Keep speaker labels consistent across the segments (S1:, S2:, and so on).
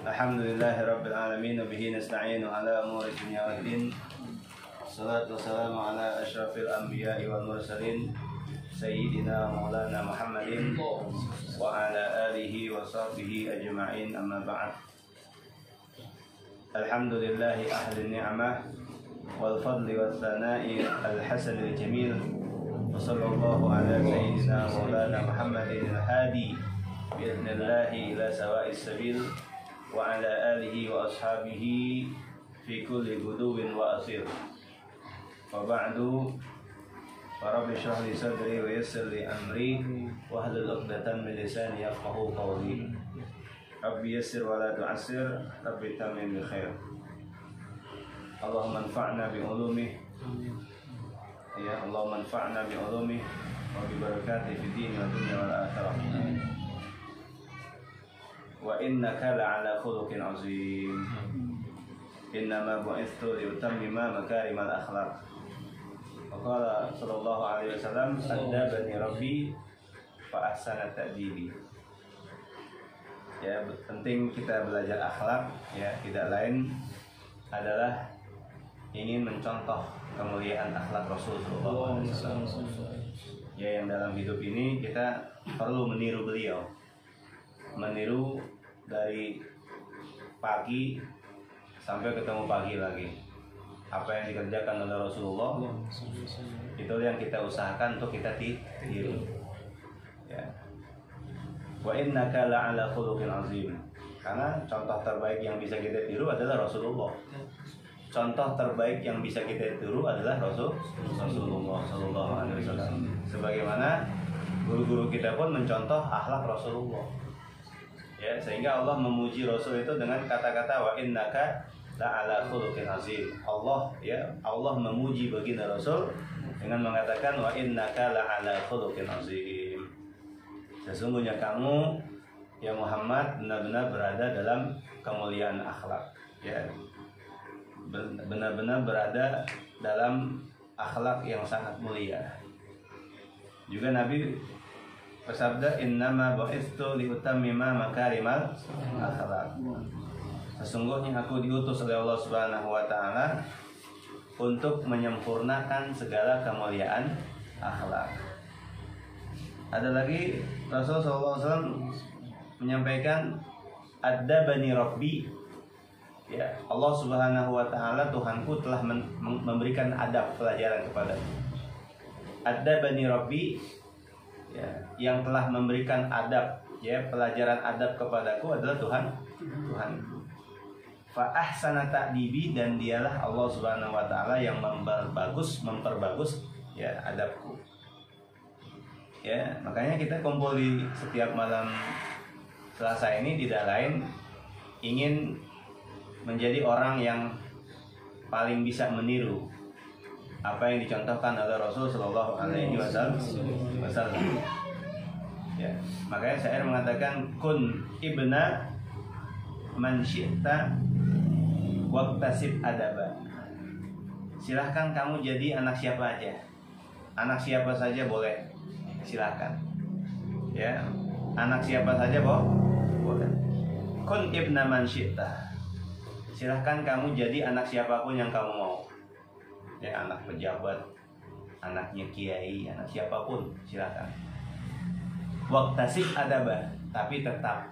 S1: Alhamdulillahirabbil alamin wa bihi nasta'inu ala umuri dunya waddin. Wassalatu wassalamu ala asyrafil anbiya'i wal mursalin sayyidina maulana Muhammadin wa ala alihi wa sahbihi ajma'in, amma ba'd. Alhamdulillahi ahli ni'mah wal fadli wal thana'i al hasan al jamil. Wa sallallahu ala sayyidina maulana Muhammadin al hadi bi'idhnillahi ila sawa'is sabil wa ala alihi wa ashabihi fi kulli guduwin wa asir. Wa ba'du, wa rabbi shrah li sadri wa yassir li amri wa hlul 'uqdatam min lisani yafqahu qawli. Rabbi yassir wa la tu'assir, rabbi tamim bi khair. Allahumma anfa'na bi ulumih, ya Allahumma anfa'na bi ulumih wa bi barakatihi fid din wa dunya wal akhirah. Wa innaka la'ala khuluqin azim. Innama bu'ithtu liutammima makarimal akhlaq. Wa qala sallallahu alaihi wasallam, adabani rabbi fa ahsana ta'dibi. Ya, penting kita belajar akhlak, ya, tidak lain adalah ingin mencontoh kemuliaan akhlak Rasul sallallahu alaihi wasallam. Ya, yang dalam hidup ini kita perlu meniru beliau. Meniru dari pagi sampai ketemu pagi lagi. Apa yang dikerjakan oleh Rasulullah, itu yang kita usahakan untuk kita tiru. Ya. Wa innaka la'ala khuluqin azim. Karena contoh terbaik yang bisa kita tiru adalah Rasulullah. Contoh terbaik yang bisa kita tiru adalah Rasulullah sallallahu alaihi wasallam. Sebagaimana guru-guru kita pun mencontoh akhlak Rasulullah. Ya, sehingga Allah memuji Rasul itu dengan kata-kata wa innaka la'ala khuluqin azim. Allah memuji baginda Rasul dengan mengatakan wa innaka la'ala khuluqin azim. Sesungguhnya kamu ya Muhammad benar-benar berada dalam kemuliaan akhlak. Ya. Benar-benar berada dalam akhlak yang sangat mulia. Juga Nabi bersabda, innama bu'ithtu liutammima makarimal akhlaq. Sesungguhnya aku diutus oleh Allah Subhanahu wa taala untuk menyempurnakan segala kemuliaan akhlak. Ada lagi Rasul sallallahu alaihi wasallam menyampaikan, adabani rabbi. Ya, Allah Subhanahu wa taala, Tuhanku telah memberikan adab, pelajaran kepadaku. Adabani rabbi, ya, yang telah memberikan adab, ya, pelajaran adab kepadaku adalah Tuhanku. Fa ahsana ta'dibi, dan dialah Allah Subhanahu wa taala yang memperbagus ya adabku. Ya, makanya kita kumpul di setiap malam Selasa ini tidak lain ingin menjadi orang yang paling bisa meniru apa yang dicontohkan oleh Rasul sallallahu alaihi wasallam. Ya, makanya saya mengatakan kun ibna man syi'ta waqtasib adaba. Silahkan kamu jadi anak siapa aja. Anak siapa saja boleh. Silahkan. Ya, anak siapa saja boleh. Kun ibna man syi'ta. Silahkan kamu jadi anak siapapun yang kamu mau. Ya, anak pejabat, anaknya kiai, anak siapapun, silakan. Waqtasib adaba, tapi tetap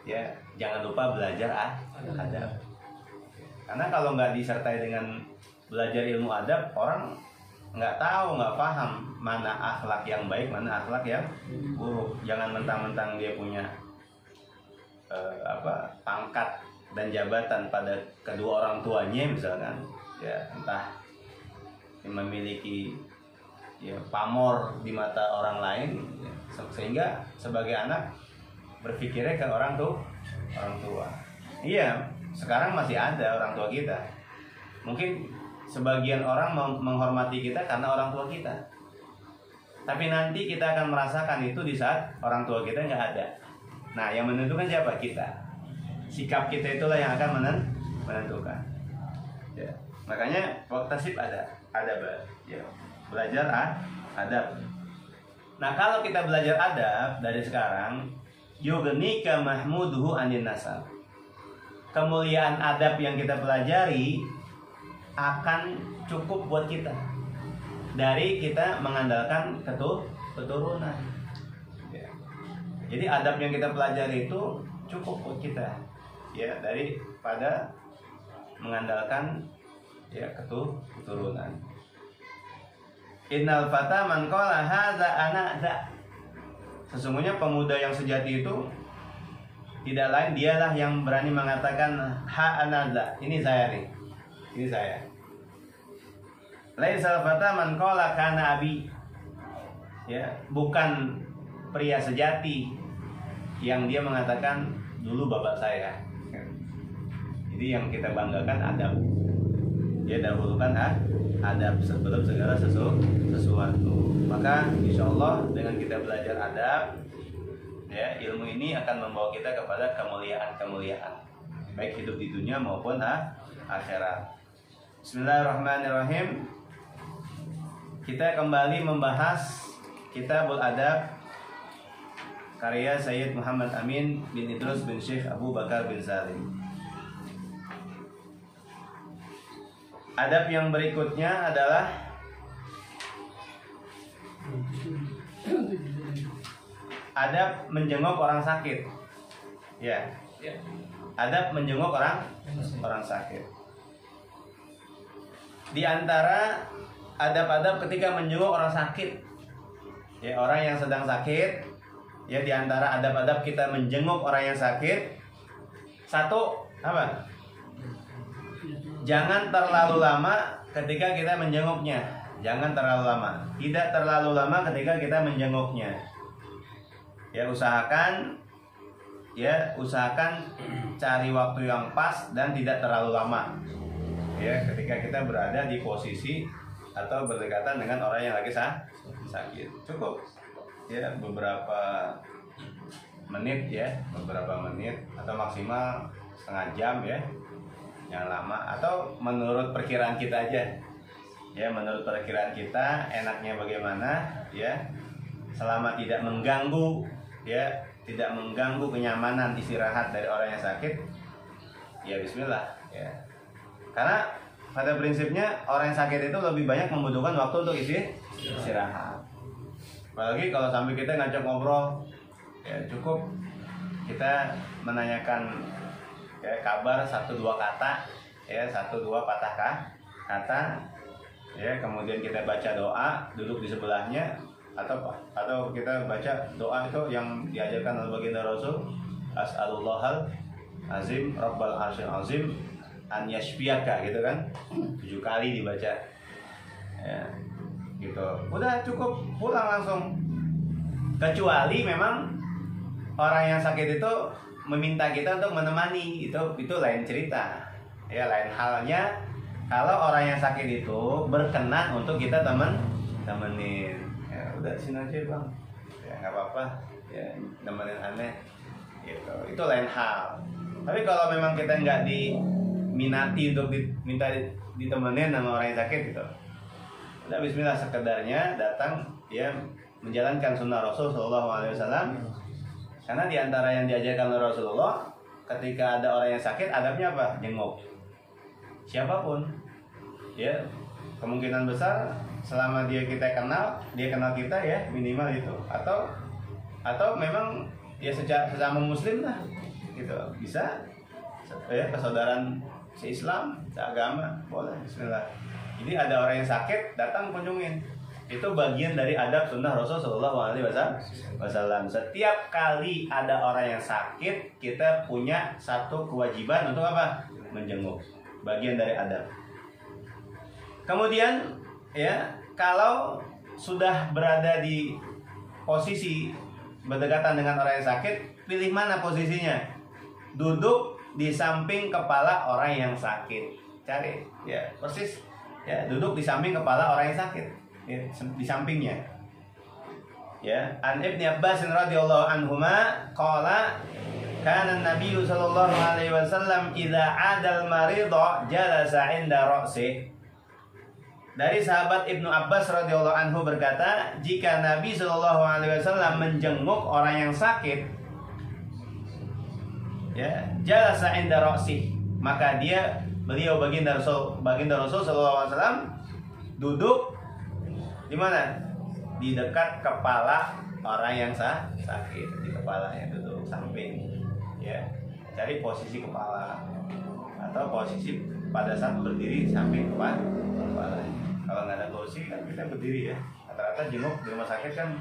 S1: ya jangan lupa belajar adab. Karena kalau nggak disertai dengan belajar ilmu adab, orang nggak tahu, nggak paham mana akhlak yang baik, mana akhlak yang buruk. Jangan mentang-mentang dia punya pangkat dan jabatan pada kedua orang tuanya misalkan, ya entah memiliki ya pamor di mata orang lain, ya, sehingga sebagai anak berpikirnya ke orang tua. Iya, sekarang masih ada orang tua kita. Mungkin sebagian orang menghormati kita karena orang tua kita. Tapi nanti kita akan merasakan itu di saat orang tua kita nggak ada. Nah, yang menentukan siapa? Kita. Sikap kita itulah yang akan menentukan. Ya. Makanya waqtasib adab, ya. Belajar adab. Nah, kalau kita belajar adab dari sekarang, yughnika mahmuduhu anin nasab. kemuliaan adab yang kita pelajari akan cukup buat kita dari kita mengandalkan keturunan. Ya. Jadi adab yang kita pelajari itu cukup buat kita, ya, daripada mengandalkan ya keturunan. Innal fata man qala hadza ana za. Sesungguhnya pemuda yang sejati itu tidak lain dialah yang berani mengatakan ha ana za. Ini saya nih. Ini saya. Laisal fata man qala kana abi. Ya, bukan pria sejati yang dia mengatakan dulu bapak saya. Jadi yang kita banggakan adab. Dia dahulukan adab sebelum segala sesuatu. Maka insya Allah dengan kita belajar adab, ya, ilmu ini akan membawa kita kepada kemuliaan, baik hidup di dunia maupun akhirat. Bismillahirrahmanirrahim. Kita kembali membahas Kitabul Adab karya Sayyid Muhammad Amin bin Idrus bin Syekh Abu Bakar bin Salim. Adab yang berikutnya adalah adab menjenguk orang sakit. Ya. Adab menjenguk orang sakit. Di antara adab-adab ketika menjenguk orang sakit, ya, orang yang sedang sakit, ya, di antara adab-adab kita menjenguk orang yang sakit, satu apa? Jangan terlalu lama ketika kita menjenguknya. Jangan terlalu lama. Tidak terlalu lama ketika kita menjenguknya. Ya, usahakan cari waktu yang pas dan tidak terlalu lama. Ya, ketika kita berada di posisi atau berdekatan dengan orang yang lagi sakit. Cukup ya beberapa menit atau maksimal setengah jam ya. Yang lama, atau menurut perkiraan kita aja. Ya, menurut perkiraan kita enaknya bagaimana, ya. Selama tidak mengganggu, ya, tidak mengganggu kenyamanan istirahat dari orang yang sakit, ya bismillah, ya. Karena pada prinsipnya orang yang sakit itu lebih banyak membutuhkan waktu untuk istirahat. Apalagi kalau sampai kita ngajak ngobrol, ya cukup kita menanyakan ya kabar 1-2 kata, ya 1-2 patah kata, ya kemudian kita baca doa, duduk di sebelahnya, atau kita baca doa itu yang diajarkan oleh baginda Rasul, as'alullahal azim rabbal arsyil azim an yashfiyaka, gitu kan, 7 kali dibaca, ya gitu, udah cukup, pulang langsung. Kecuali memang orang yang sakit itu meminta kita untuk menemani, itu lain cerita, ya, lain halnya kalau orang yang sakit itu berkenan untuk kita temenin, ya udah sini aja bang, ya nggak apa-apa, ya temenin aneh, gitu, itu lain hal. Tapi kalau memang kita nggak diminati untuk diminta ditemenin sama orang yang sakit, gitu, udah bismillah, sekedarnya datang, ya menjalankan sunnah Rasul SAW. Karena diantara yang diajarkan oleh Rasulullah, ketika ada orang yang sakit, adabnya apa? Jenguk siapapun, ya kemungkinan besar selama dia kenal kita, ya minimal itu, atau memang ya sesama muslim lah, gitu, bisa ya persaudaraan se-Islam, seagama, boleh, bismillah. Jadi ada orang yang sakit, datang kunjungin. Itu bagian dari adab sunnah Rasul Sallallahu Alaihi Wasallam. Setiap kali ada orang yang sakit, kita punya satu kewajiban untuk apa? Menjenguk. Bagian dari adab. Kemudian, ya, kalau sudah berada di posisi berdekatan dengan orang yang sakit, pilih mana posisinya? Duduk di samping kepala orang yang sakit. Cari, ya, persis, ya, duduk di samping kepala orang yang sakit. Ya, di sampingnya, ya. An Ibnu Abbas radhiyallahu anhuma qala kana Nabi sallallahu alaihi wasallam idza adal maridha jalasa 'inda ra'si. Dari sahabat Ibnu Abbas radhiyallahu anhu berkata, jika Nabi sallallahu alaihi wasallam menjenguk orang yang sakit, Ya, jalasa inda ra'si, maka beliau baginda Rasul sallallahu alaihi wasallam duduk di mana? Di dekat kepala orang yang sakit, di kepalanya duduk samping. Ya, cari posisi kepala atau posisi pada saat berdiri samping kepala. Kalau nggak ada kursi kan kita berdiri ya. Rata-rata jenguk di rumah sakit kan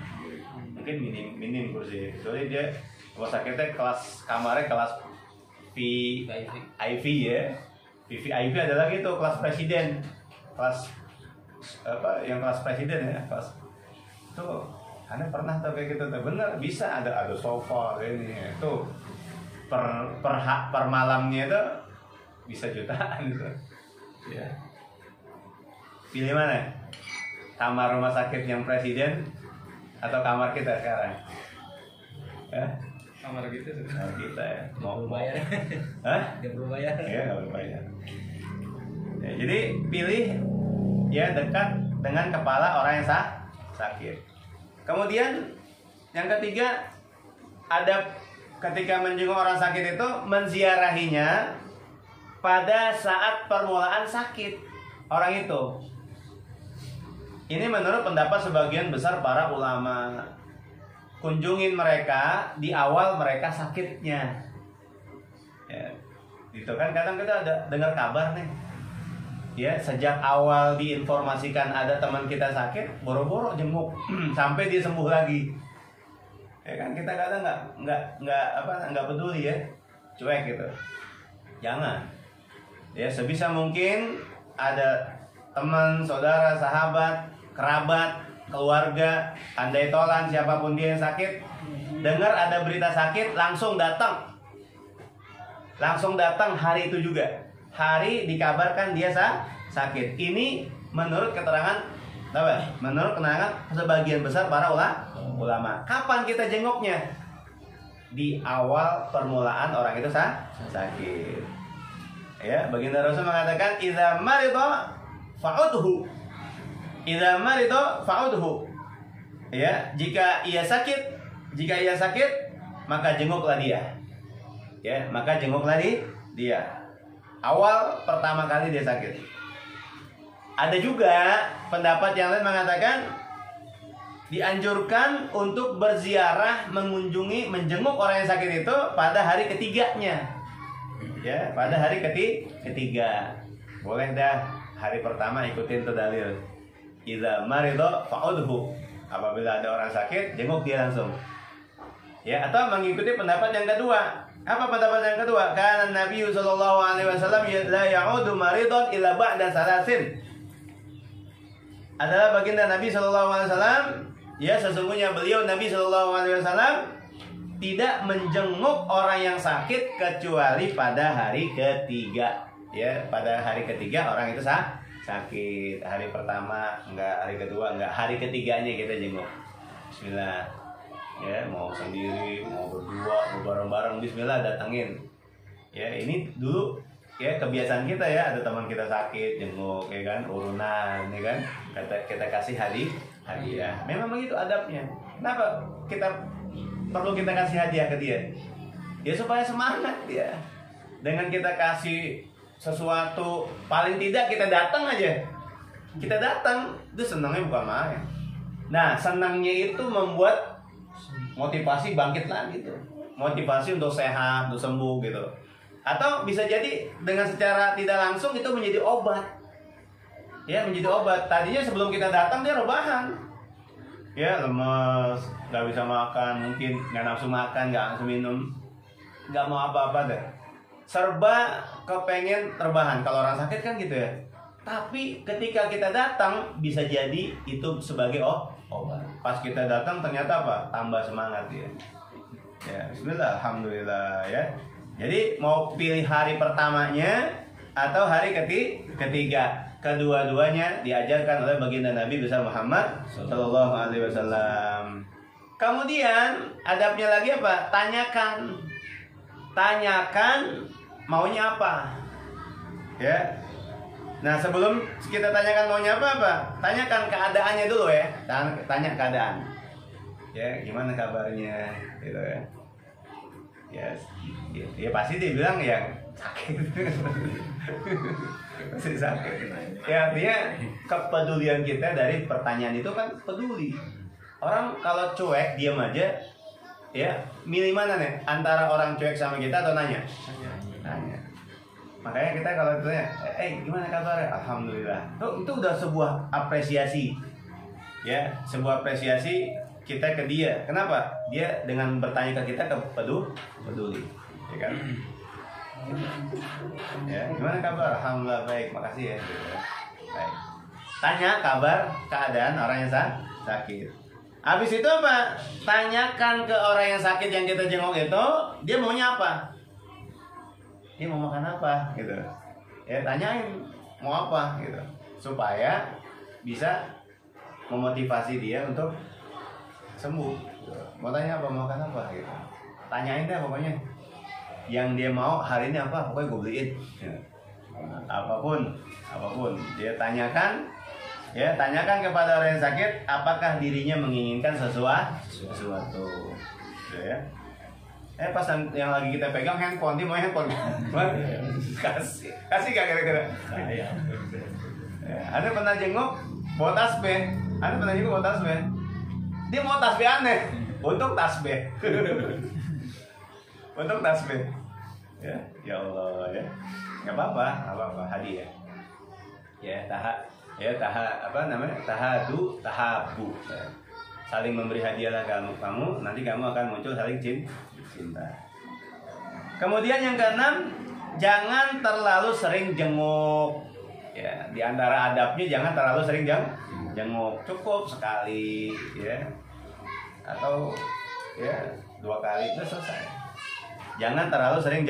S1: mungkin minim kursi. Soalnya dia rumah sakitnya kamarnya kelas VIP ya. VVIP ada lagi tuh kelas presiden, kelas apa yang kelas presiden ya, kelas tuh. Anda pernah tahu kayak gitu? Bener bisa ada sofa ini tuh per malamnya itu bisa jutaan gitu. Ya. Pilih mana? Kamar rumah sakit yang presiden atau kamar kita sekarang? Ya?
S2: Kamar gitu.
S1: Kamar kita ya.
S2: Mau bayar?
S1: Hah?
S2: Gak perlu bayar.
S1: Iya, nggak perlu bayar. Ya, jadi pilih ya dekat dengan kepala orang yang sakit. Kemudian yang ketiga, adab ketika menjenguk orang sakit itu menziarahinya pada saat permulaan sakit orang itu. Ini menurut pendapat sebagian besar para ulama. Kunjungin mereka di awal mereka sakitnya. Ya, itu kan kadang kita ada dengar kabar nih. Ya, sejak awal diinformasikan ada teman kita sakit, boro-boro jenguk sampai dia sembuh lagi. Ya kan kita kadang nggak peduli ya, cuek gitu. Jangan. Ya, sebisa mungkin ada teman, saudara, sahabat, kerabat, keluarga, andai tolan siapapun dia yang sakit, dengar ada berita sakit, langsung datang hari itu juga. Hari dikabarkan dia sakit. Ini menurut keterangan sebagian besar para ulama. Kapan kita jenguknya? Di awal permulaan orang itu sakit. Ya, baginda Rasul mengatakan idza marida fa'udhu. Idza marida fa'udhu. Ya, jika ia sakit, maka jenguklah dia. Ya, maka jenguklah dia. Awal pertama kali dia sakit. Ada juga pendapat yang lain mengatakan dianjurkan untuk berziarah, menjenguk orang yang sakit itu pada hari ketiganya. Ya, pada hari ketiga. Boleh dah hari pertama ikutin tuh dalil. Idza marida fa'udhu. Apabila ada orang sakit, jenguk dia langsung. Ya, atau mengikuti pendapat yang kedua. Apa pendapat yang kedua? Karena Nabi sallallahu alaihi wasallam la ya'udu maridun illa ba'da salasin. Adalah baginda Nabi sallallahu alaihi wasallam, ya sesungguhnya beliau Nabi sallallahu alaihi wasallam tidak menjenguk orang yang sakit kecuali pada hari ketiga. Ya, pada hari ketiga orang itu sakit. Hari pertama enggak, hari kedua enggak, hari ketiganya kita jenguk. Bismillah. Ya, mau sendiri, mau berdua, mau bareng-bareng, bismillah datangin. Ya, ini dulu ya kebiasaan kita ya, ada teman kita sakit, jenguk ya kan, urunan ya kan. Kita kasih hadiah. Memang begitu adabnya. Kenapa perlu kita kasih hadiah ke dia? Ya supaya semangat dia. Dengan kita kasih sesuatu, paling tidak kita datang aja. Kita datang, itu senangnya bukan main. Nah, senangnya itu membuat motivasi bangkit lagi tuh, motivasi untuk sehat, untuk sembuh gitu. Atau bisa jadi dengan secara tidak langsung itu menjadi obat. Ya, menjadi obat. Tadinya sebelum kita datang dia rebahan. Ya, lemes, nggak bisa makan, mungkin nggak nafsu makan, nggak nafsu minum, nggak mau apa-apa deh. Serba kepengen rebahan. Kalau orang sakit kan gitu ya. Tapi ketika kita datang bisa jadi itu sebagai obat. Pas kita datang ternyata apa? Tambah semangat ya. Ya, bismillah, alhamdulillah ya. Jadi mau pilih hari pertamanya atau hari ketiga, kedua-duanya diajarkan oleh baginda Nabi besar Muhammad sallallahu alaihi wasallam. Kemudian adabnya lagi apa? Tanyakan maunya apa. Ya. Nah, sebelum kita tanyakan maunya apa? Tanyakan keadaannya dulu ya. Tanya keadaan. Ya, gimana kabarnya gitu ya. Ya pasti dia bilang yang sakit. Masih sakit. Ya artinya kepedulian kita dari pertanyaan itu kan peduli. Orang kalau cuek diam aja, ya milih mana nih antara orang cuek sama kita atau nanya? Nanya. Makanya kita kalau ditanya, gimana kabarnya? Alhamdulillah. Itu udah sebuah apresiasi, ya sebuah apresiasi kita ke dia. Kenapa? Dia dengan bertanya ke kita peduli, ya kan? Ya, gimana kabar? Alhamdulillah baik, makasih ya. Baik. Tanya kabar keadaan orang yang sakit. Habis itu apa? Tanyakan ke orang yang sakit yang kita jenguk itu, dia maunya apa? Dia mau makan apa? Gitu. Ya tanyain mau apa gitu. Supaya bisa memotivasi dia untuk sembuh. Mau tanya apa, mau makan apa gitu. Tanyain deh pokoknya. Yang dia mau hari ini apa? Pokoknya gue beliin. Ya. Apapun dia tanyakan. Ya, tanyakan kepada orang yang sakit apakah dirinya menginginkan sesuatu. Ya. Pas yang lagi kita pegang handphone, dia mau handphone. kasih gak kira-kira? Ya, Anda pernah jenguk bawa tasbih. Dia mau tasbih aneh. Untuk tasbih. Untuk tasbih. Ya Allah ya. Enggak apa-apa, hadiah. Tahabu. Saling memberi hadiahlah kamu, nanti kamu akan muncul saling cinta. Kemudian yang keenam, jangan terlalu sering jenguk. Ya, di antara adabnya jangan terlalu sering jenguk. Cukup sekali, ya. Atau ya 2 kali itu selesai. Jangan terlalu sering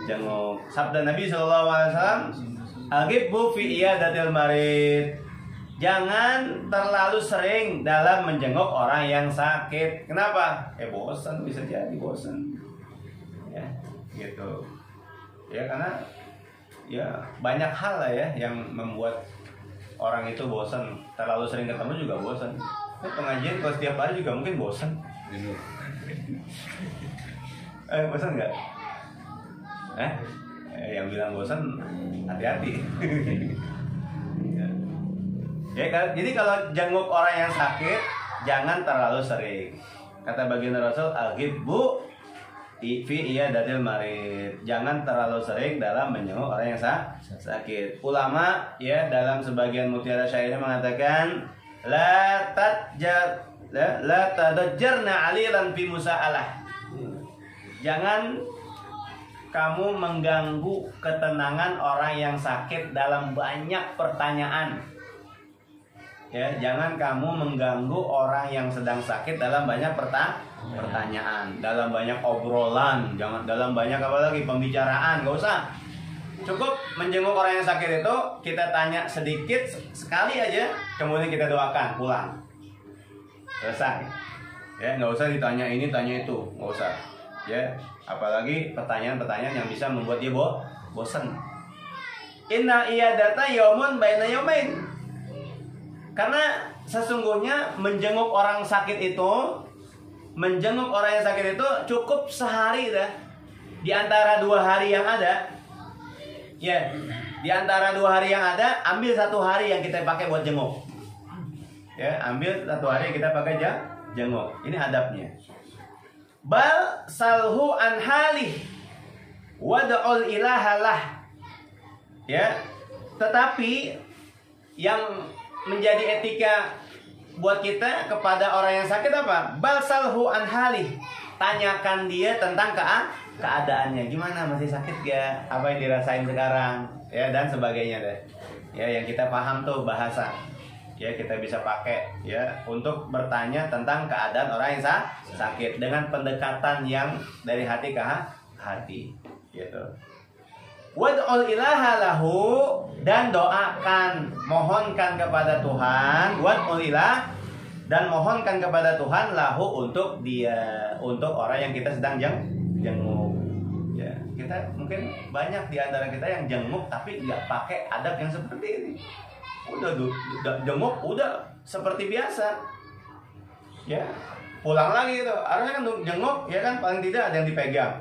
S1: jenguk. Sabda Nabi SAW, "Aghibbu fi iyadatil marid." Jangan terlalu sering dalam menjenguk orang yang sakit. Kenapa? Bosan, bisa jadi bosan. Ya, gitu. Ya karena ya banyak hal lah ya yang membuat orang itu bosan. Terlalu sering ketemu juga bosan. Pengajian kalau setiap hari juga mungkin bosan. Bosan nggak? Yang bilang bosan hati-hati. Jadi kalau jenguk orang yang sakit jangan terlalu sering. Kata baginda Rasul, "Aghibbu fi iyadatil marid." Jangan terlalu sering dalam menjenguk orang yang sakit. Ulama ya dalam sebagian mutiara syairnya mengatakan, la tadajjarna 'alilan fi musa'alah. Jangan kamu mengganggu ketenangan orang yang sakit dalam banyak pertanyaan. Ya, jangan kamu mengganggu orang yang sedang sakit dalam banyak pertanyaan, dalam banyak obrolan, jangan dalam banyak apa lagi pembicaraan, gak usah. Cukup menjenguk orang yang sakit itu kita tanya sedikit sekali aja, kemudian kita doakan pulang. Selesai. Ya, nggak usah ditanya ini, tanya itu, nggak usah. Ya, apalagi pertanyaan-pertanyaan yang bisa membuat dia bosan. Inna iyadata yaumun baina yaumain. Karena sesungguhnya menjenguk orang yang sakit itu cukup sehari dah. Di antara 2 hari yang ada, ya, di antara 2 hari yang ada, ambil 1 hari yang kita pakai buat jenguk. Ya, ambil 1 hari kita pakai jenguk. Ini adabnya. Bal salhu an halih wad'ul ilahalah. Ya, tetapi yang menjadi etika buat kita kepada orang yang sakit apa? Balsalhu an halih. Tanyakan dia tentang keadaannya. Gimana, masih sakit gak? Apa yang dirasain sekarang? Ya, dan sebagainya deh. Ya, yang kita paham tuh bahasa. Ya, kita bisa pakai ya untuk bertanya tentang keadaan orang yang sakit dengan pendekatan yang dari hati ke hati, gitu. Wad'ul ilaha lahu, dan doakan, mohonkan kepada Tuhan, wad'ul ilah, dan mohonkan kepada Tuhan lahu untuk dia, untuk orang yang kita sedang jenguk. Ya, kita mungkin banyak di antara kita yang jenguk tapi nggak pakai adab yang seperti ini. Udah jenguk udah seperti biasa. Ya, pulang lagi itu. Harusnya kan jenguk ya kan paling tidak ada yang dipegang.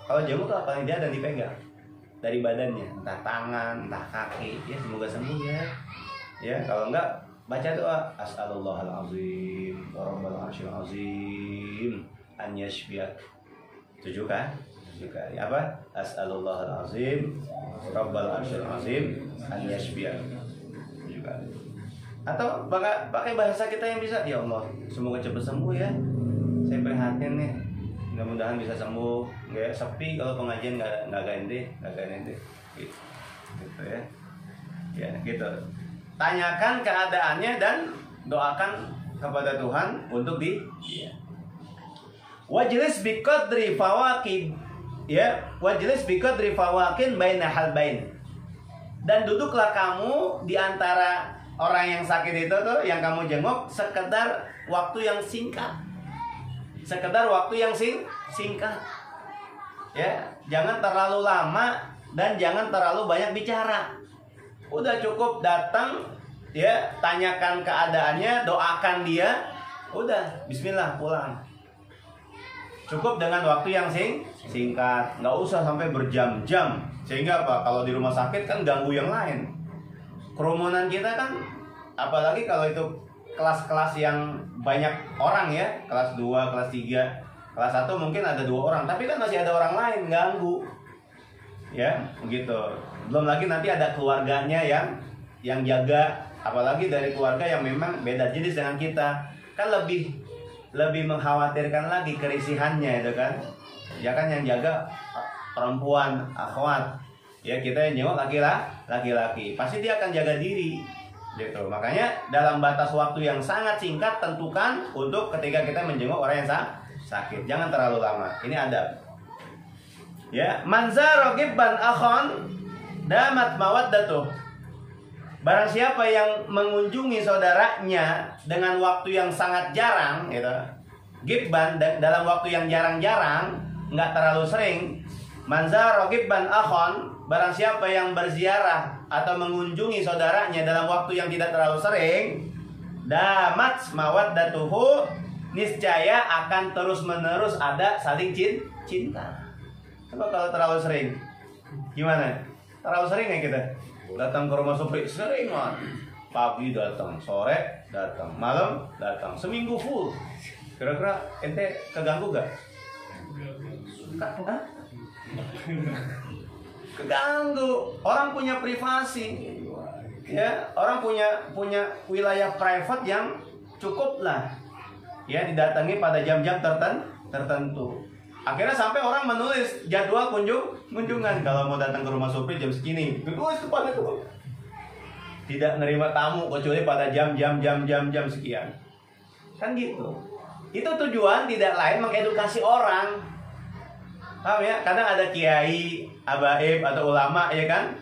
S1: Kalau jenguk tuh paling dia dan dipegang dari badannya, entah tangan, entah kaki, ya semoga sembuh ya. Ya, kalau enggak baca doa as'alullahal azim wa rabbal arsyil azim an yashfiak. 7 kan? 7 kali. Apa? As'alullahal azim rabbal arsyil azim an yashfiak. 7 kali. Atau pakai bahasa kita yang bisa. Ya Allah, semoga cepat sembuh ya. Saya prihatin nih. Mudah-mudahan bisa sembuh. Nggak sepi kalau pengajian nggak ganti gitu ya. Ya gitu. Tanyakan keadaannya dan doakan kepada Tuhan untuk dia. Wajlis biqadri fawaqib. Ya, wajlis biqadri fawaqin baina halbain. Dan duduklah kamu di antara orang yang sakit itu tuh yang kamu jenguk sekedar waktu yang singkat. Sekedar waktu yang singkat. Ya, jangan terlalu lama dan jangan terlalu banyak bicara. Udah cukup datang, ya, tanyakan keadaannya, doakan dia, udah, bismillah pulang. Cukup dengan waktu yang singkat, nggak usah sampai berjam-jam. Sehingga apa? Kalau di rumah sakit kan ganggu yang lain. Kerumunan kita kan, apalagi kalau itu kelas-kelas yang banyak orang ya, kelas 2, kelas 3, kelas 1 mungkin ada 2 orang, tapi kan masih ada orang lain ganggu. Ya, begitu. Belum lagi nanti ada keluarganya yang jaga, apalagi dari keluarga yang memang beda jenis dengan kita, kan lebih mengkhawatirkan lagi kerisihannya itu kan. Ya kan yang jaga perempuan, akhwat. Ya kita yang jenguk laki-laki. Pasti dia akan jaga diri. Gitu. Makanya dalam batas waktu yang sangat singkat tentukan untuk ketika kita menjenguk orang yang sakit. Jangan terlalu lama. Ini adab. Ya, manzaro gibban akhon damat mawaddatuh. Barang siapa yang mengunjungi saudaranya dengan waktu yang sangat jarang, gitu. Gibban dalam waktu yang jarang-jarang, nggak terlalu sering. Manzaro gibban akhon, barang siapa yang berziarah atau mengunjungi saudaranya dalam waktu yang tidak terlalu sering, damat mawaddatuhu, niscaya akan terus-menerus ada saling cinta. Coba kalau terlalu sering, gimana? Terlalu sering ya kita datang ke rumah Supri, sering man. Pagi datang, sore datang, malam datang, seminggu full. Kira-kira ente keganggu gak? Keganggu. Orang punya privasi, ya. Orang punya wilayah private yang cukup lah, ya, didatangi pada jam-jam tertentu. Akhirnya sampai orang menulis jadwal kunjungan. Kalau mau datang ke rumah Supri jam segini, tulis kepada itu. Tidak menerima tamu kecuali pada jam sekian. Kan gitu. Itu tujuan tidak lain mengedukasi orang. Paham ya? Kadang ada kiai, abaib atau ulama ya kan?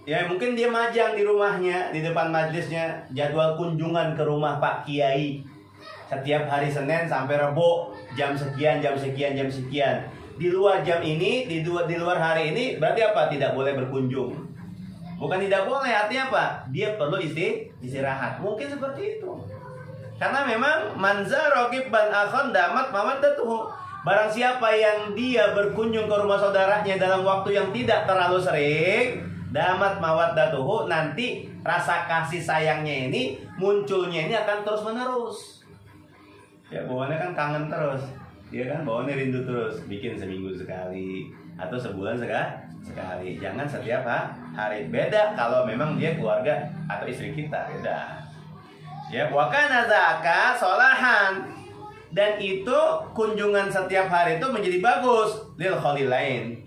S1: Ya mungkin dia majang di rumahnya, di depan majlisnya, jadwal kunjungan ke rumah Pak Kiai. Setiap hari Senin sampai Rebo, jam sekian. Di luar jam ini, di luar hari ini, berarti apa? Tidak boleh berkunjung. Bukan tidak boleh, artinya apa? Dia perlu istirahat. Mungkin seperti itu. Karena memang manzaro gibban akhon damat mawaddatuhu. Barang siapa yang dia berkunjung ke rumah saudaranya dalam waktu yang tidak terlalu sering, damat mawaddatuhu, nanti rasa kasih sayangnya ini munculnya ini akan terus menerus. Ya bawaannya kan kangen terus, dia kan bawaannya rindu terus. Bikin seminggu sekali atau sebulan sekali. Jangan setiap hari. Beda kalau memang dia keluarga atau istri kita, beda. Ya, wa kana zaka sholahan, dan itu kunjungan setiap hari itu menjadi bagus lil khalilain.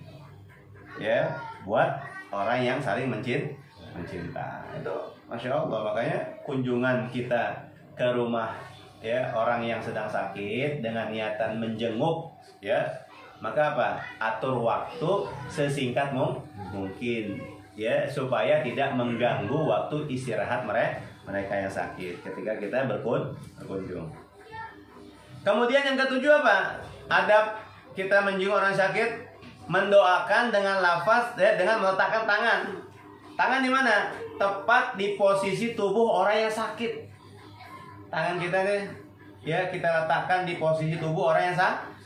S1: Ya, buat orang yang saling mencinta. Itu Masya Allah. Makanya kunjungan kita ke rumah, ya, orang yang sedang sakit dengan niatan menjenguk, ya, maka apa? Atur waktu sesingkat mungkin, ya, supaya tidak mengganggu waktu istirahat mereka yang sakit ketika kita berkunjung. Kemudian yang ketujuh apa? Adab kita menjenguk orang sakit, mendoakan dengan lafaz, ya, dengan meletakkan tangan. Tangan di mana? Tepat di posisi tubuh orang yang sakit. Tangan kita nih, ya, kita letakkan di posisi tubuh orang yang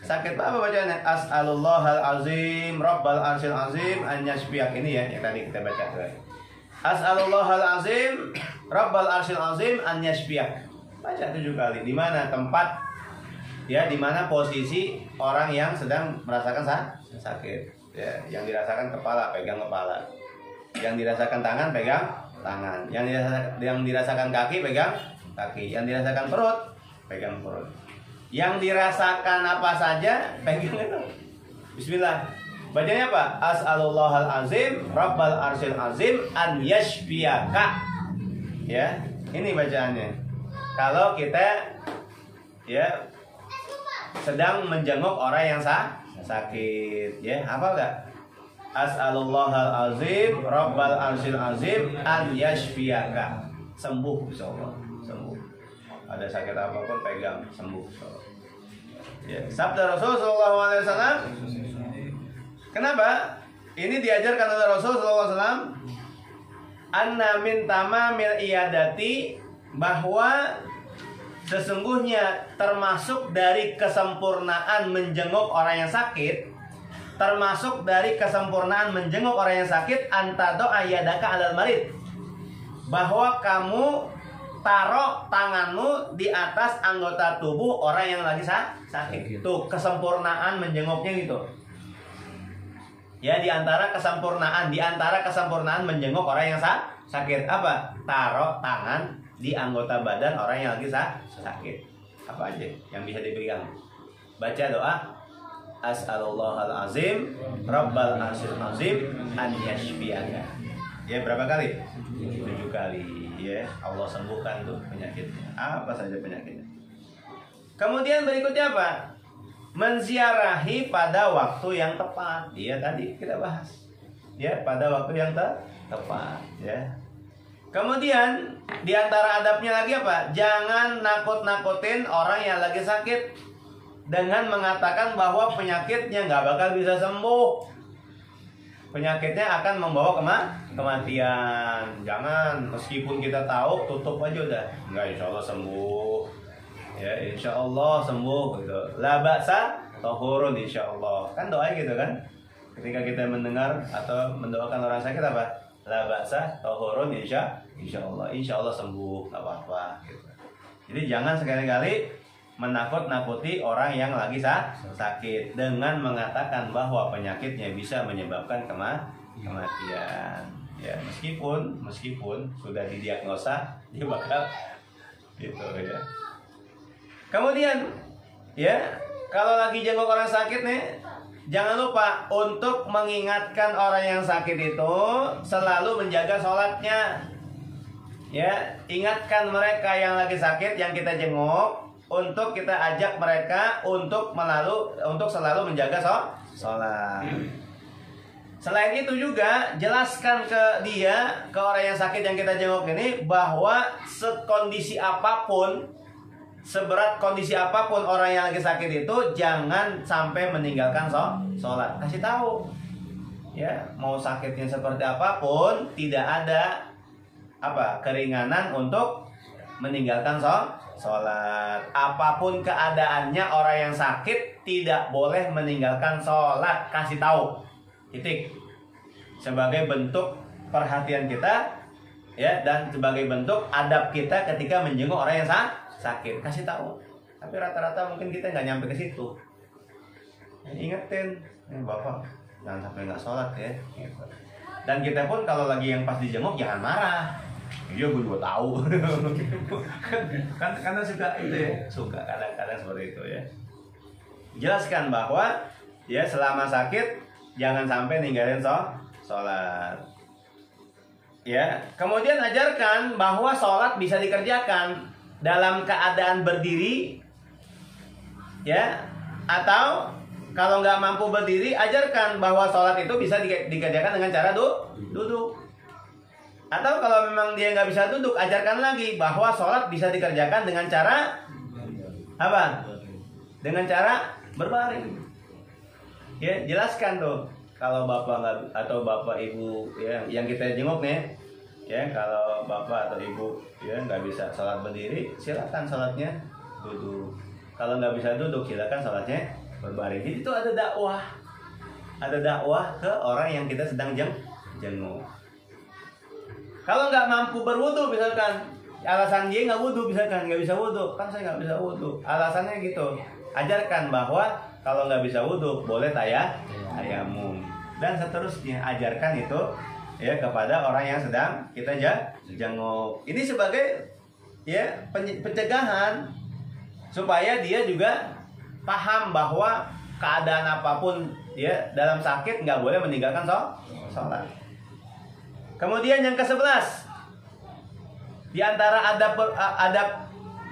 S1: Sakit apa bacanya? As'alullahal azim Rabbal arsyil azim an yashfiak. Ini ya yang tadi kita baca tuh. As'alullahal azim Rabbal arsyil azim an yashfiak. Baca 7 kali. Di mana tempat, ya, di mana posisi orang yang sedang merasakan sakit. Ya, yang dirasakan kepala, pegang kepala. Yang dirasakan tangan, pegang tangan. Yang dirasakan kaki, pegang kaki. Yang dirasakan perut, pegang perut. Yang dirasakan apa saja, pegang itu. Bismillah. Bacanya apa? As'alullahal azim Rabbal arsyil azim an yashfiyaka. Ya, ini bacaannya. Kalau kita, ya, sedang menjenguk orang yang sakit, ya, hafal enggak? As'alullahal azim Rabbal arsyil azim an yashfiyaka. Sembuh insyaallah, sembuh. Ada sakit apapun pegang, sembuh insyaallah. Ya, sabda Rasul sallallahu alaihi wasallam. Kenapa? Ini diajarkan oleh Rasul sallallahu alaihi wasallam. Anna min tamamil iyadati, bahwa sesungguhnya termasuk dari kesempurnaan menjenguk orang yang sakit, termasuk dari kesempurnaan menjenguk orang yang sakit, antado ayadaka alal marid, bahwa kamu taruh tanganmu di atas anggota tubuh orang yang lagi sakit. Itu kesempurnaan menjenguknya gitu. Ya, di antara kesempurnaan menjenguk orang yang sakit apa? Taruh tangan di anggota badan orang yang lagi sakit. Apa aja yang bisa dipegang? Baca doa As'alullahal azim Rabbal arsyil azim an yashfiyaka. Ya, berapa kali? 7 kali. Ya, Allah sembuhkan tuh penyakitnya. Apa saja penyakitnya. Kemudian berikutnya apa? Menziarahi pada waktu yang tepat. Iya, tadi kita bahas. Ya, pada waktu yang tepat, ya. Kemudian di antara adabnya lagi apa? Jangan nakut-nakutin orang yang lagi sakit dengan mengatakan bahwa penyakitnya nggak bakal bisa sembuh. Penyakitnya akan membawa kematian. Jangan, meskipun kita tahu, tutup aja udah. Enggak, insya Allah sembuh. Ya, insya Allah sembuh gitu. La ba'sa tahurun insya Allah. Kan doa gitu kan? Ketika kita mendengar atau mendoakan orang sakit apa? La ba'sa tahurun insya Allah. Insya Allah sembuh, nggak apa-apa gitu. Jadi jangan sekali-kali menakut-nakuti orang yang lagi sakit dengan mengatakan bahwa penyakitnya bisa menyebabkan kematian. Ya, meskipun sudah didiagnosa dia bakal gitu ya. Kemudian, ya, kalau lagi jenguk orang sakit nih, jangan lupa untuk mengingatkan orang yang sakit itu selalu menjaga sholatnya. Ya, ingatkan mereka yang lagi sakit yang kita jenguk, untuk kita ajak mereka untuk selalu menjaga sholat. Selain itu juga jelaskan ke dia, ke orang yang sakit yang kita jenguk ini, bahwa sekondisi apapun, seberat kondisi apapun orang yang lagi sakit itu, jangan sampai meninggalkan sholat. Kasih tahu, ya, mau sakitnya seperti apapun, tidak ada keringanan untuk meninggalkan sholat. Apapun keadaannya orang yang sakit tidak boleh meninggalkan sholat. Kasih tahu, titik. Sebagai bentuk perhatian kita, ya, dan sebagai bentuk adab kita ketika menjenguk orang yang sakit. Kasih tahu. Tapi rata-rata mungkin kita nggak nyampe ke situ. Ingetin, Bapak jangan sampai nggak sholat ya. Dan kita pun kalau lagi yang pas dijenguk jangan marah. Iya, gue juga tahu. kan karena suka itu ya, suka kadang-kadang seperti itu ya. Jelaskan bahwa ya selama sakit jangan sampai ninggalin sholat. Ya, kemudian ajarkan bahwa sholat bisa dikerjakan dalam keadaan berdiri, ya, atau kalau nggak mampu berdiri, ajarkan bahwa sholat itu bisa dikerjakan dengan cara duduk. Atau kalau memang dia nggak bisa duduk, ajarkan lagi bahwa sholat bisa dikerjakan dengan cara apa? Dengan cara berbaring. Ya, jelaskan tuh. Kalau bapak nggak, atau bapak ibu ya yang kita jenguk nih, ya, kalau bapak atau ibu ya nggak bisa sholat berdiri, silakan sholatnya duduk. Kalau nggak bisa duduk, silakan sholatnya berbaring. Jadi itu ada dakwah ke orang yang kita sedang jenguk. Kalau nggak mampu berwudu misalkan, alasan dia nggak wudu misalkan, nggak bisa wudu, kan saya nggak bisa wudu, alasannya gitu. Ajarkan bahwa kalau nggak bisa wudu boleh tayamum dan seterusnya. Ajarkan itu ya kepada orang yang sedang kita jenguk. Ini sebagai ya pencegahan supaya dia juga paham bahwa keadaan apapun ya dalam sakit nggak boleh meninggalkan sholat. Kemudian yang ke-11, di antara adab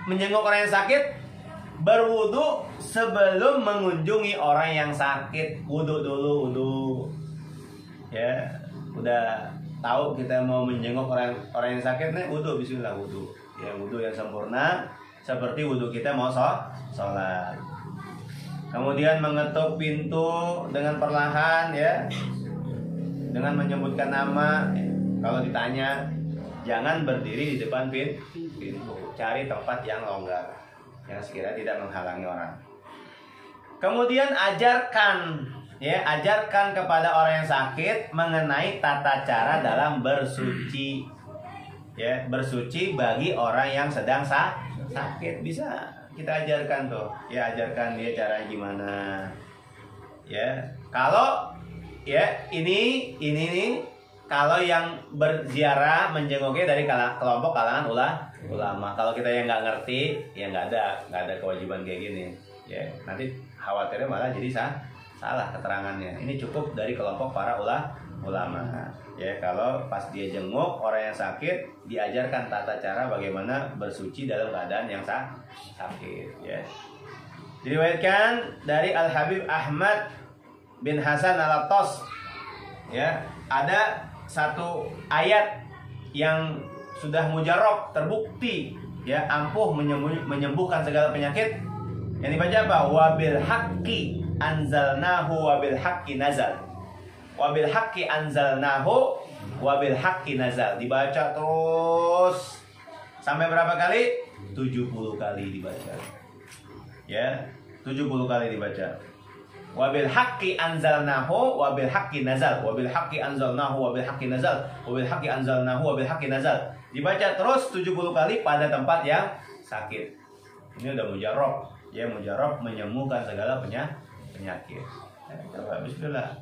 S1: menjenguk orang yang sakit, berwudu sebelum mengunjungi orang yang sakit. Wudu dulu, wudu. Ya, udah tahu kita mau menjenguk orang yang sakit nih, wudu, bismillah, wudu. Ya, wudu yang sempurna seperti wudu kita mau sholat. Kemudian mengetuk pintu dengan perlahan ya, dengan menyebutkan nama. Kalau ditanya, jangan berdiri di depan pintu. Cari tempat yang longgar, yang sekiranya tidak menghalangi orang. Kemudian ajarkan kepada orang yang sakit mengenai tata cara dalam bersuci. Ya, bersuci bagi orang yang sedang sakit bisa kita ajarkan tuh. Ya, ajarkan dia cara gimana. Ya, kalau ya ini kalau yang berziarah menjenguknya dari kelompok kalangan ulama. Kalau kita yang nggak ngerti, ya nggak ada kewajiban kayak gini. Ya, nanti khawatirnya malah jadi salah keterangannya. Ini cukup dari kelompok para ulama. Ya, kalau pas dia jenguk orang yang sakit, diajarkan tata cara bagaimana bersuci dalam keadaan yang sakit. Ya. Diriwayatkan dari Al Habib Ahmad bin Hasan Al-Attas. Ya, ada satu ayat yang sudah mujarab, terbukti ya ampuh menyembuhkan segala penyakit. Yang dibaca apa? Wabil haqqi anzalnahu wabil haqqi nazal. Wabil haqqi anzalnahu wabil haqqi nazal. Dibaca terus sampai berapa kali? 70 kali dibaca. Ya, 70 kali dibaca. Wabil haqqi anzalnahu wabil haqqi nazal. Wabil haqqi anzalnahu wabil haqqi nazal. Wabil haqqi anzalnahu wabil haqqi nazal. Dibaca terus 70 kali pada tempat yang sakit. Ini udah mujarab. Ya, mujarab menyembuhkan segala penyakit. Coba bismillah.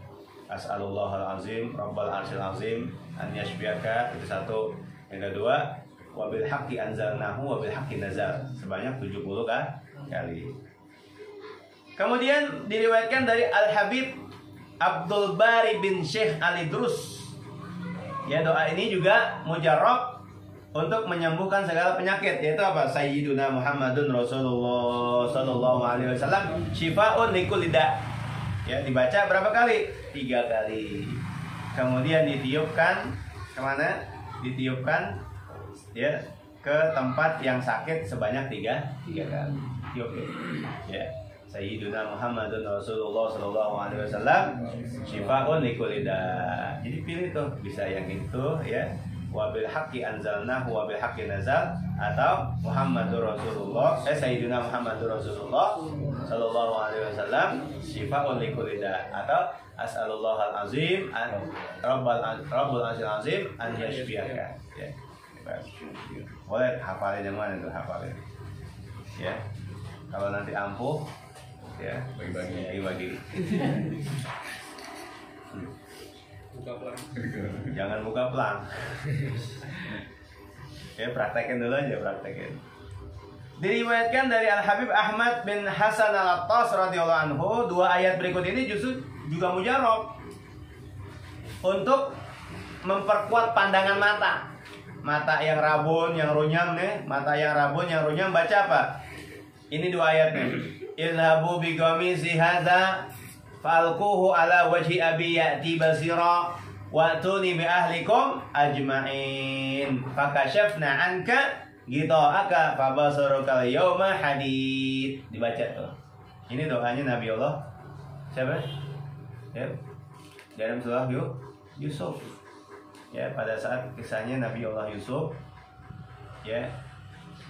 S1: As'alullahal azim rabbal arsyil azim an yashfiyaka. Itu satu. Yang kedua, wabil haqqi anzalnahu wabil haqqi nazal. Sebanyak 70 kali. Kemudian diriwayatkan dari Al-Habib Abdul Bari bin Syekh Ali Drus. Ya, doa ini juga mujarab untuk menyembuhkan segala penyakit, yaitu apa? Sayyiduna Muhammadun Rasulullah sallallahu alaihi wasallam syifa'un likulli da'. Ya, dibaca berapa kali? 3 kali. Kemudian ditiupkan kemana? Ditiupkan ya ke tempat yang sakit sebanyak 3 kali. Tiup ya. Sayyiduna Muhammadun Rasulullah sallallahu alaihi wasallam syifa'un likulli da'. Jadi pilih tuh, bisa yang itu ya. Wabil haqqi anzalnahu wabil haqqi nazal, atau Muhammadur Rasulullah Sayyiduna Muhammadur Rasulullah sallallahu alaihi wasallam syifa'un likulli da', atau as'alullahal azim rabbul arsyil azim an yashfiyaka. Ya. Boleh hafalin yang mana itu, hafalin. Ya. Kalau nanti ampuh ya bagi-bagi. Buka pelang. Jangan buka pelang. Ya, praktekin dulu aja, praktekin. Diriwayatkan dari Al Habib Ahmad bin Hasan Al-Attas radhiyallahu anhu, 2 ayat berikut ini justru juga mujarab untuk memperkuat pandangan mata. Mata yang rabun, yang runyam nih, mata yang rabun, yang runyam, baca apa? Ini 2 ayatnya. Ilhabu bi qamisi hadza falquhu ala wajhi abi ya'ti basira wa tuni bi ahlikum ajma'in fakashafna anka ghita'aka fabasaruka yawma hadid. Dibaca tuh. Ini doanya Nabi Allah siapa? Ya. Dalam surah Yusuf. Ya, pada saat kisahnya Nabi Allah Yusuf ya,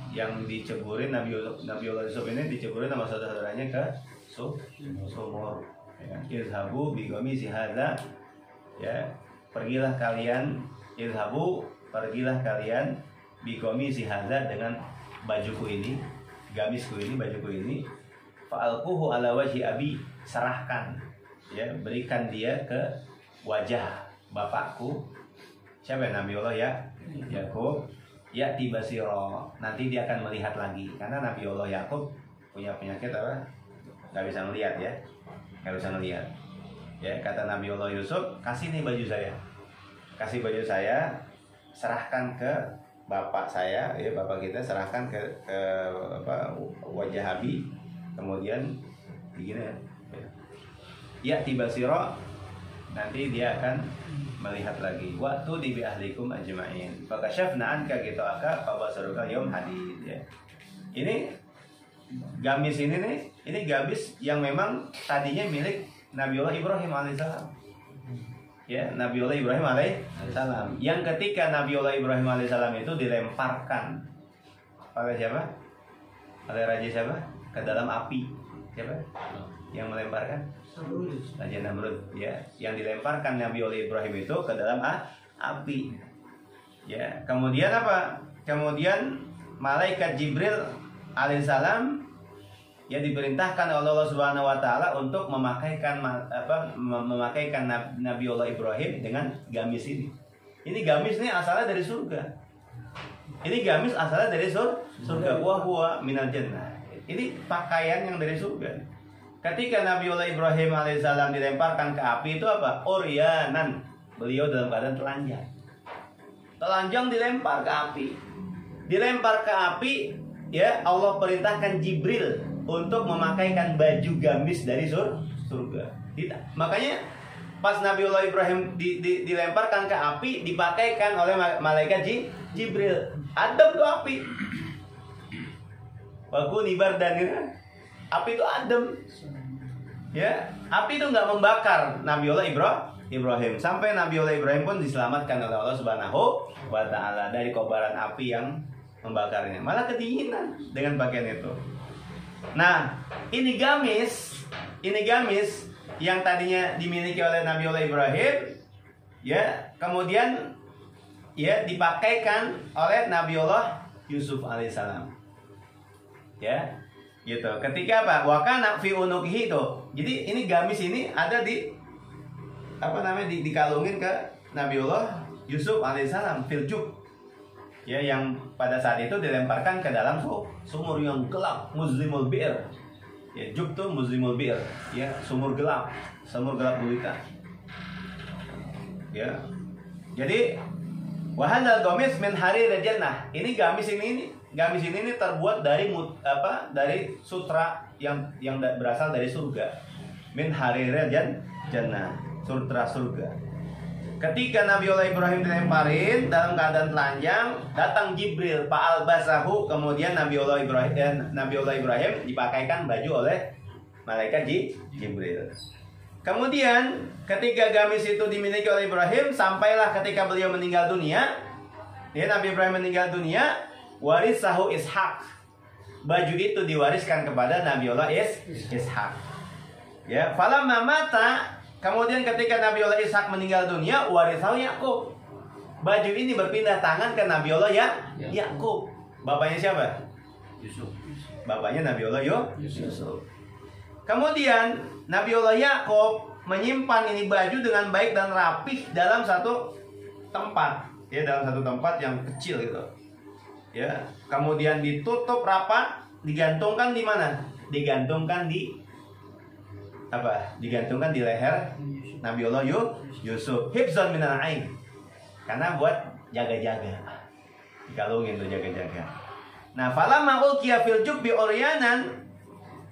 S1: yang diceburin Nabi Allah Yusuf ini diceburin sama saudara-saudaranya ke sumur. Ya, izhabu bi qamisi hadza, ya, pergilah kalian bi qamisi hadza, dengan bajuku ini, gamisku ini, bajuku ini, fa'alquhu ala wajhi abi, serahkan, ya, berikan dia ke wajah bapakku. Siapa ya? Nabiullah ya Yakub. Ya tibasiro, nanti dia akan melihat lagi, karena Nabiullah Yakub punya penyakit apa? Gak bisa ngelihat, ya, gak bisa ngelihat. Ya, kata Nabiullah Yusuf, kasih nih baju saya, kasih baju saya, serahkan ke bapak saya, ya, bapak kita, serahkan ke apa, wajah Abi, kemudian begini, ya tibasiro, nanti dia akan melihat lagi. Waktu di bi ahlikum ajma'in. Fakashafna anka ghita'aka fabasaruka yawm hadid, ya. Ini gamis ini gamis yang memang tadinya milik Nabiullah Ibrahim alaihissalam. Ya, Nabiullah Ibrahim alaihissalam. Yang ketika Nabiullah Ibrahim alaihissalam itu dilemparkan oleh siapa? Oleh raja siapa? Ke dalam api. Siapa? Yang melemparkan? Raja Namrud, ya, yang dilemparkan Nabiullah Ibrahim itu ke dalam api. Ya, kemudian apa? Kemudian malaikat Jibril alaihissalam, ya, diperintahkan oleh Allah Subhanahu wa taala untuk memakaikan Nabiullah Ibrahim dengan gamis ini. Ini gamis ini asalnya dari surga. Ini gamis asalnya dari surga. Wa huwa minal jannah. Ini pakaian yang dari surga. Ketika Nabiullah Ibrahim alaihissalam dilemparkan ke api itu apa? Oryanan. Beliau dalam keadaan telanjang. Telanjang dilempar ke api. Dilempar ke api, ya, Allah perintahkan Jibril untuk memakaikan baju gamis dari surga. Makanya pas Nabiullah Ibrahim dilemparkan ke api, dipakaikan oleh malaikat Jibril. Adem tuh api. Waku nibar dan api itu adem. Ya, api itu nggak membakar Nabiullah Ibrahim, sampai Nabiullah Ibrahim pun diselamatkan oleh Allah Subhanahu wa taala dari kobaran api yang membakarnya. Malah kedinginan dengan pakaian itu. Nah, ini gamis yang tadinya dimiliki oleh Nabiullah Ibrahim, ya, kemudian, ya, dipakaikan oleh Nabiullah Yusuf alaihissalam. Ya, gitu. Ketika apa? Wakana fi unukihi itu. Jadi ini gamis ini ada di dikalungin ke Nabiullah Yusuf alaihissalam, filjub. Ya, yang pada saat itu dilemparkan ke dalam sumur yang gelap, muzlimul bi'r. Ya, jub tuh muzlimul bi'r, ya, sumur gelap gulita. Ya. Jadi wahadzal gamis min harir jannah. Ini gamis ini terbuat dari sutra yang berasal dari surga. Min harir jannah, sutra surga. Ketika Nabiullah Ibrahim dilemparin dalam keadaan telanjang, datang Jibril, fa'al basahu, kemudian Nabiullah Ibrahim dipakaikan baju oleh malaikat Jibril. Kemudian ketika gamis itu dimiliki oleh Ibrahim, sampailah ketika beliau meninggal dunia, ya, Nabi Ibrahim meninggal dunia, warisahu Ishak. Baju itu diwariskan kepada Nabiullah Ishak. Ya, falamma mata, kemudian ketika Nabiullah Ishak meninggal dunia, warisahu Yakub. Baju ini berpindah tangan ke Nabiullah Yakub. Bapaknya siapa? Yusuf. Bapaknya Nabiullah Yusuf. Kemudian Nabiullah Yakub menyimpan ini baju dengan baik dan rapih dalam satu tempat, ya, dalam satu tempat yang kecil gitu. Ya, kemudian ditutup rapat, digantungkan di mana? Digantungkan di leher Nabiullah Yusuf. Hifzan minal ain. Karena buat jaga-jaga. Dikalungin tuh jaga-jaga. Nah, falamma ulqiya fil jubbi uryanan,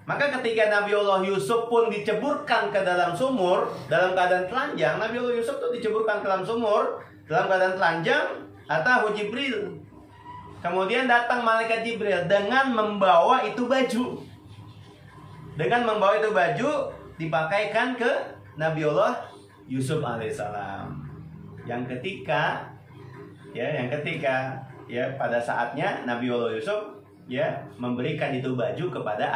S1: maka ketika Nabiullah Yusuf pun diceburkan ke dalam sumur dalam keadaan telanjang, Nabiullah Yusuf tuh diceburkan ke dalam sumur dalam keadaan telanjang, atahu Jibril. Kemudian datang malaikat Jibril dengan membawa itu baju. Dengan membawa itu baju dipakaikan ke Nabiullah Yusuf alaihissalam. Yang ketika pada saatnya Nabiullah Yusuf, ya, memberikan itu baju kepada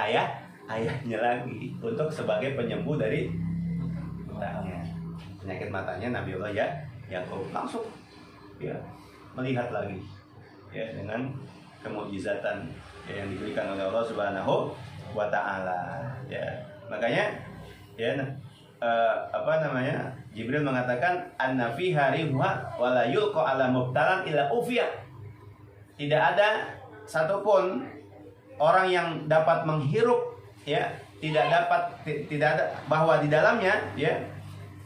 S1: ayahnya lagi untuk sebagai penyembuh dari matanya. Penyakit matanya Nabiullah ya Yakub langsung ya melihat lagi ya dengan kemukjizatan ya, yang diberikan oleh Allah Subhanahu wa taala ya. Makanya ya Jibril mengatakan anna fi hariha wa la yulqa ala mubtalan illa ufiya. Tidak ada satupun orang yang dapat menghirup ya, tidak ada bahwa di dalamnya ya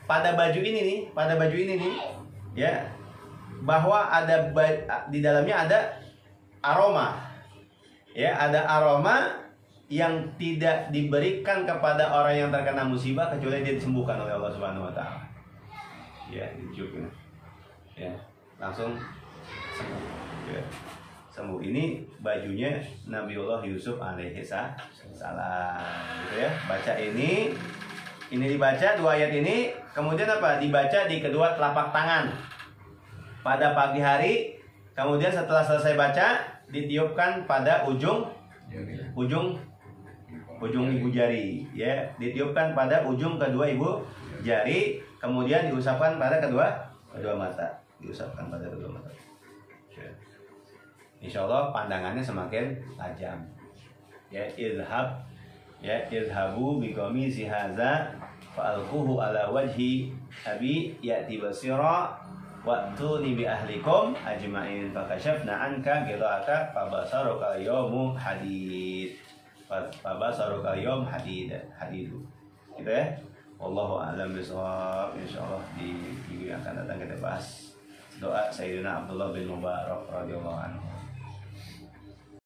S1: pada baju ini nih ya, bahwa di dalamnya ada aroma ya, ada aroma yang tidak diberikan kepada orang yang terkena musibah kecuali dia disembuhkan oleh Allah Subhanahu wa taala. Ya, dicium ya, langsung sembuh. Ya. Sembuh. Ini bajunya Nabiullah Yusuf alaihi salam. Gitu ya. Baca ini dibaca dua ayat ini, kemudian apa? Dibaca di kedua telapak tangan. Pada pagi hari, kemudian setelah selesai baca, ditiupkan pada ujung ibu jari, ya, ditiupkan pada ujung kedua ibu jari, kemudian diusapkan pada kedua mata, diusapkan pada kedua mata. Insya Allah pandangannya semakin tajam. Ya, idhabu biqamisi hadza fa'alquhu ala wajhi abi ya'ti basira wa'tuni bi ahlikum ajma'in fakashafna anka ghida'aka fabasaruka yawmu hadid. Fabasaruka yawm hadidu. Gitu ya. Wallahu a'lam bishawab. Insyaallah di minggu yang akan datang kita bahas doa Sayyidina Abdullah bin Mubarak radhiyallahu anhu.